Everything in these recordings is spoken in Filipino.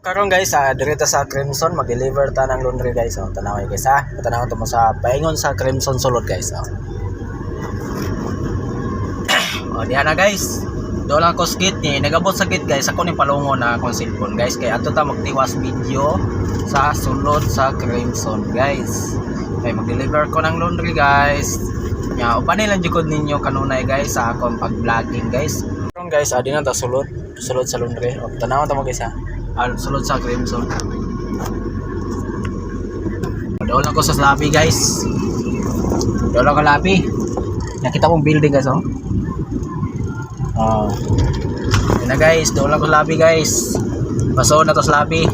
Karon guys, direta sa Crimson mag-deliver ta ng laundry guys. Oh, tanaw guys ha. Tanaw to mo sa paingon sa Crimson sulod guys. Oh. Oh, diha na guys. Do lang ko skit ni nagabot sa gate guys. Ako ni palungo na akong cellphone guys. Kay ato ta magtiwas video sa sulod sa Crimson guys. Kay mag-deliver ko ng laundry guys. Nya upan lang jud ninyo kanunay guys sa akong pag-vlogging guys. Karon guys, di na ta sulod sa laundry. Oh, tanaw ta mo guys ha. Sulod sa Crimson. Doon lang ko sa lobby guys. Doon lang ko lobby. Nakita mong building guys oh. Yun na guys, doon lang ko lobby guys. Paso na to sa lobby.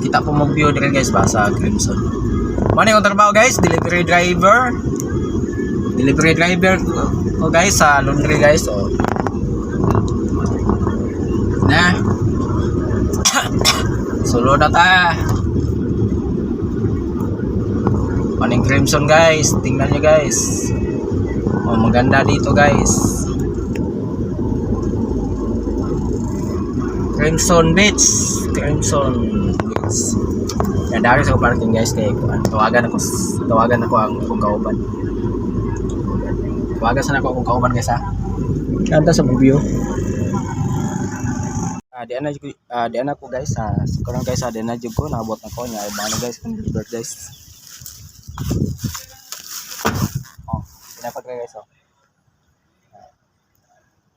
Kita po mong view din guys ba sa Crimson. Mano yung trabaho guys, delivery driver. Delivery driver ko guys sa laundry guys oh. Na sulod na ta. Maning Crimson guys, tingnan nyo guys. Oh, maganda dito guys. Crimson Beach. Yan dari sa parking guys kay tawagan ako ang akong kauban. Tawagan sana ako akong kauban guys ha. Kanta sa view. Di ana ko guys karon guys di na jud ko naabot na ko nya ibang guys kung deliver guys. Oh, pinapat guys oh.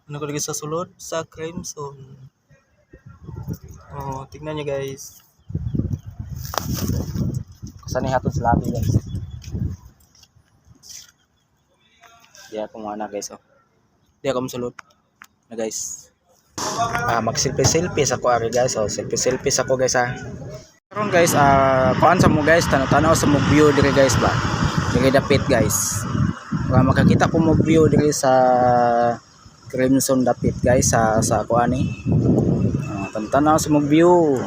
Ano ko guys sa sulod sa Crimson. Oh, tingnan niyo guys. Kusan ni hatod sa lobby guys. Di ako mana guys oh. Di ako sulod na guys. Mag selfie sa ko ari guys oh, selfie sa ko guys ha. Karon guys kuan sa mo guys tanaw sa mo view dire guys ba. Dire dapit guys. Makakita po mo view dire sa Crimson dapit guys sa kuan ni. Tanaw sa mo view.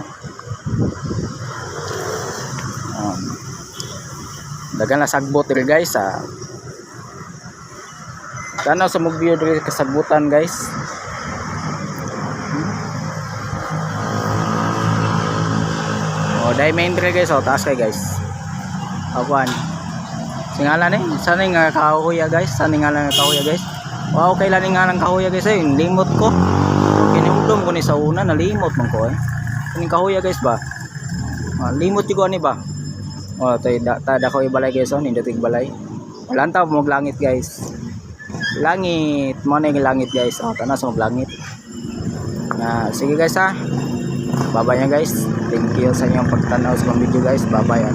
Dagan na sagbot dire guys ha. Tanaw sa mo view dire kasagbutan guys. Oh, dai main dire guys oh, taas kay guys. Awan. Singalan ni, sana nga kahoya guys, sana nga lang kahoya guys. Wow, kailan nga lang kahoya guys ay limot ko. Kinumdum ko ni sa una, nalimot man ko eh. Kuning kahoya guys ba? Limot jud ko ani ba? Oh, tada ko ibalay guys oh, nindutig balay. Wala ta mo langit guys. Langit, mo na yung langit guys. Oh, tanas mo langit. Na, sige guys ha. Bye-bye na guys. Thank you sa inyong pagtanaw sa mga video guys. Bye-bye.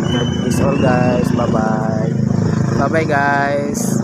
Peace all guys. Bye-bye. Bye-bye guys.